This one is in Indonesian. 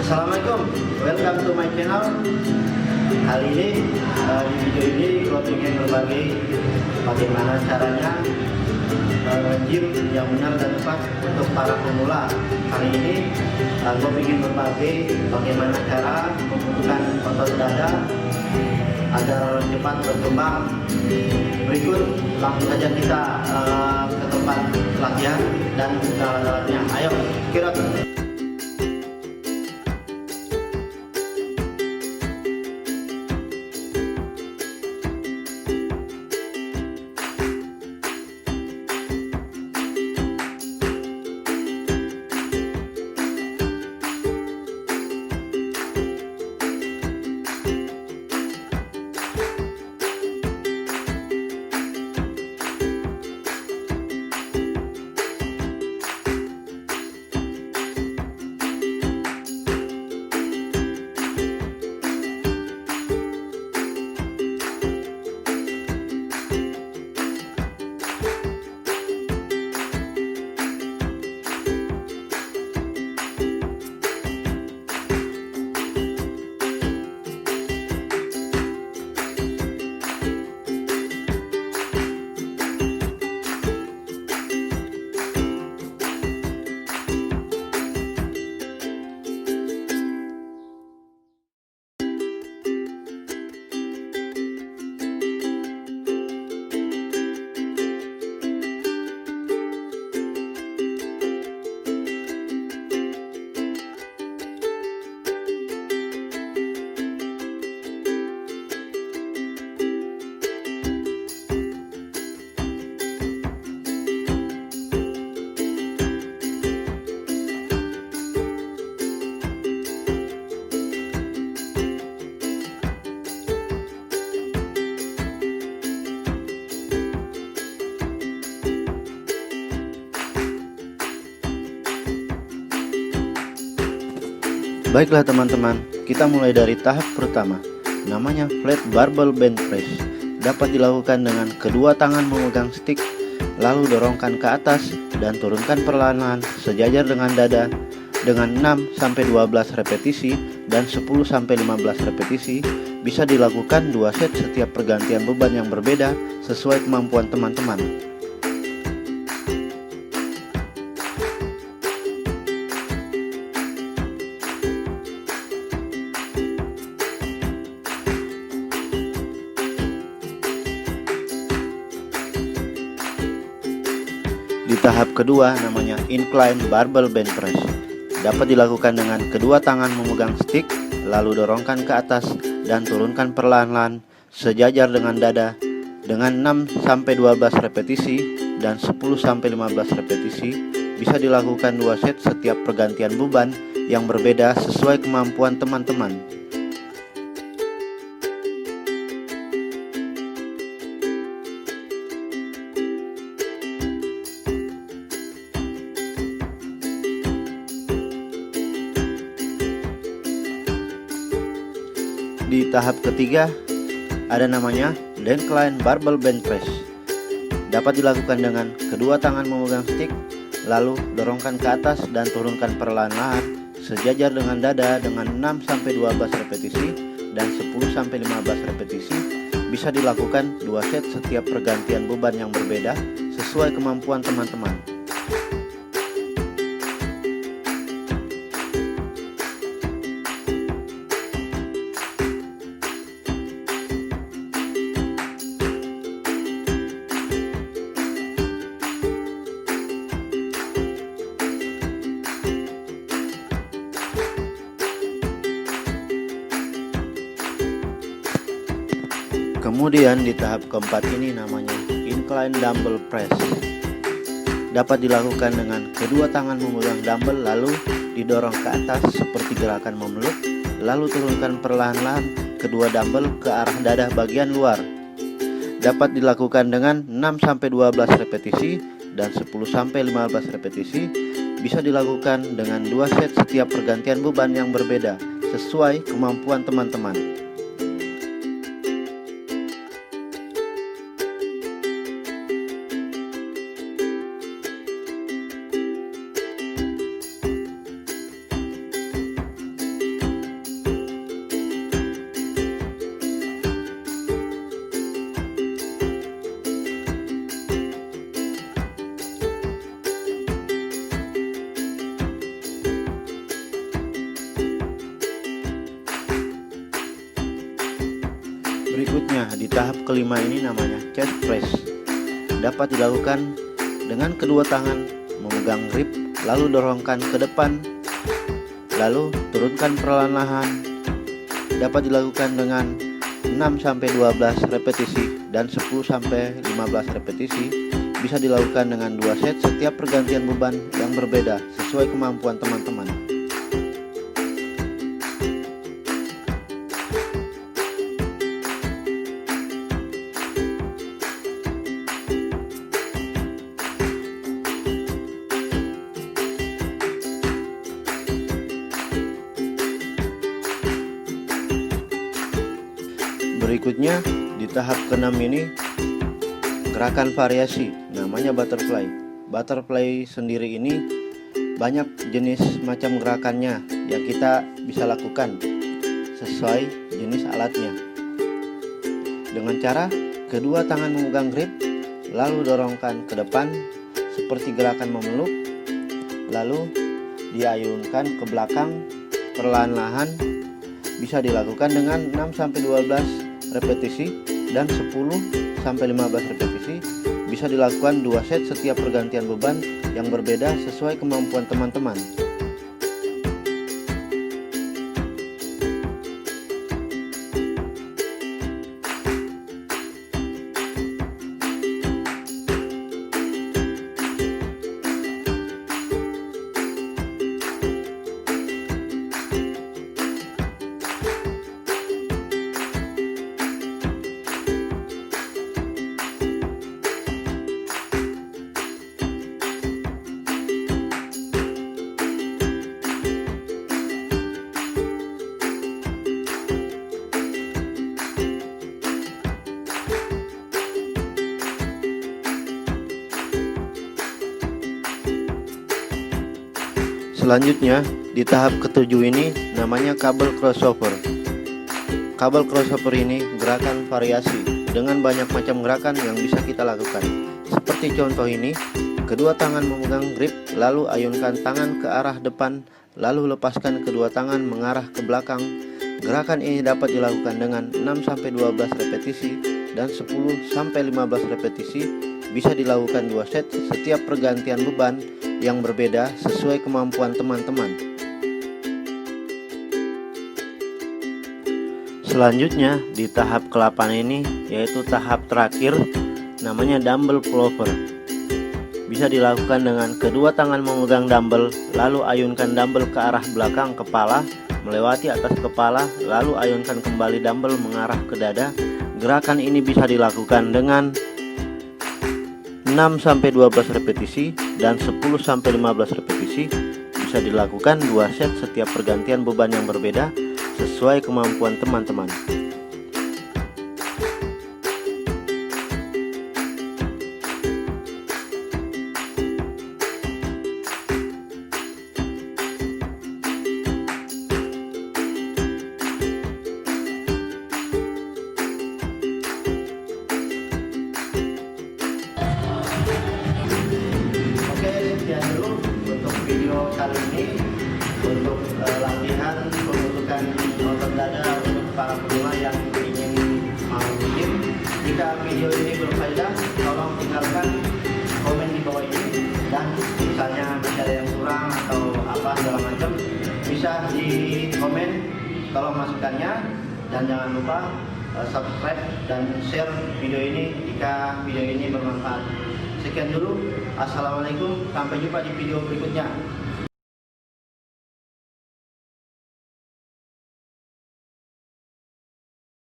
Assalamualaikum, welcome to my channel. Kali ini di video ini gue ingin berbagi bagaimana caranya gym yang benar dan tepat untuk para pemula. Kali ini gue ingin berbagi bagaimana cara membutuhkan otot dada agar cepat berkembang. Berikut langsung saja kita ke tempat latihan dan alat-alatnya. Ayo, kirot. Baiklah teman-teman, kita mulai dari tahap pertama, namanya flat barbell bench press. Dapat dilakukan dengan kedua tangan memegang stick, lalu dorongkan ke atas dan turunkan perlahan-lahan sejajar dengan dada dengan 6-12 repetisi dan 10-15 repetisi. Bisa dilakukan 2 set setiap pergantian beban yang berbeda sesuai kemampuan teman-teman. Di tahap kedua namanya incline barbell bench press. Dapat dilakukan dengan kedua tangan memegang stick, lalu dorongkan ke atas dan turunkan perlahan-lahan sejajar dengan dada dengan 6-12 repetisi dan 10-15 repetisi. Bisa dilakukan 2 set setiap pergantian beban yang berbeda sesuai kemampuan teman-teman. Di tahap ketiga ada namanya decline barbell bench press. Dapat dilakukan dengan kedua tangan memegang stick, lalu dorongkan ke atas dan turunkan perlahan-lahan sejajar dengan dada dengan 6-12 repetisi dan 10-15 repetisi. Bisa dilakukan 2 set setiap pergantian beban yang berbeda sesuai kemampuan teman-teman. Kemudian di tahap keempat ini namanya incline dumbbell press. Dapat dilakukan dengan kedua tangan memegang dumbbell lalu didorong ke atas seperti gerakan memeluk, lalu turunkan perlahan-lahan kedua dumbbell ke arah dada bagian luar. Dapat dilakukan dengan 6-12 repetisi dan 10-15 repetisi. Bisa dilakukan dengan 2 set setiap pergantian beban yang berbeda sesuai kemampuan teman-teman. Berikutnya di tahap kelima ini namanya chest press. Dapat dilakukan dengan kedua tangan memegang grip, lalu dorongkan ke depan, lalu turunkan perlahan-lahan. Dapat dilakukan dengan 6-12 repetisi dan 10-15 repetisi. Bisa dilakukan dengan 2 set setiap pergantian beban yang berbeda sesuai kemampuan teman-teman. Berikutnya di tahap ke-6 ini gerakan variasi namanya butterfly. Butterfly sendiri ini banyak jenis macam gerakannya yang kita bisa lakukan sesuai jenis alatnya. Dengan cara kedua tangan memegang grip, lalu dorongkan ke depan seperti gerakan memeluk, lalu diayunkan ke belakang perlahan-lahan. Bisa dilakukan dengan 6-12 repetisi dan 10-15 repetisi. Bisa dilakukan 2 set setiap pergantian beban yang berbeda sesuai kemampuan teman-teman. Selanjutnya di tahap ke-7 ini namanya kabel crossover. Kabel crossover ini gerakan variasi dengan banyak macam gerakan yang bisa kita lakukan. Seperti contoh ini, kedua tangan memegang grip, lalu ayunkan tangan ke arah depan, lalu lepaskan kedua tangan mengarah ke belakang. Gerakan ini dapat dilakukan dengan 6-12 repetisi dan 10-15 repetisi. Bisa dilakukan 2 set setiap pergantian beban yang berbeda sesuai kemampuan teman-teman. Selanjutnya di tahap ke-8 ini yaitu tahap terakhir namanya dumbbell pullover. Bisa dilakukan dengan kedua tangan memegang dumbbell, lalu ayunkan dumbbell ke arah belakang kepala melewati atas kepala, lalu ayunkan kembali dumbbell mengarah ke dada. Gerakan ini bisa dilakukan dengan 6-12 repetisi dan 10-15 repetisi. Bisa dilakukan 2 set setiap pergantian beban yang berbeda sesuai kemampuan teman-teman. Video kali ini untuk latihan pembentukan otot dada untuk para pemula yang ingin mau gym. Jika video ini berfaedah, tolong tinggalkan komen di bawah ini, dan misalnya masih ada yang kurang atau apa segala macam bisa di komen, tolong masukkannya, dan jangan lupa subscribe dan share video ini jika video ini bermanfaat. Sekian dulu, assalamualaikum, sampai jumpa di video berikutnya.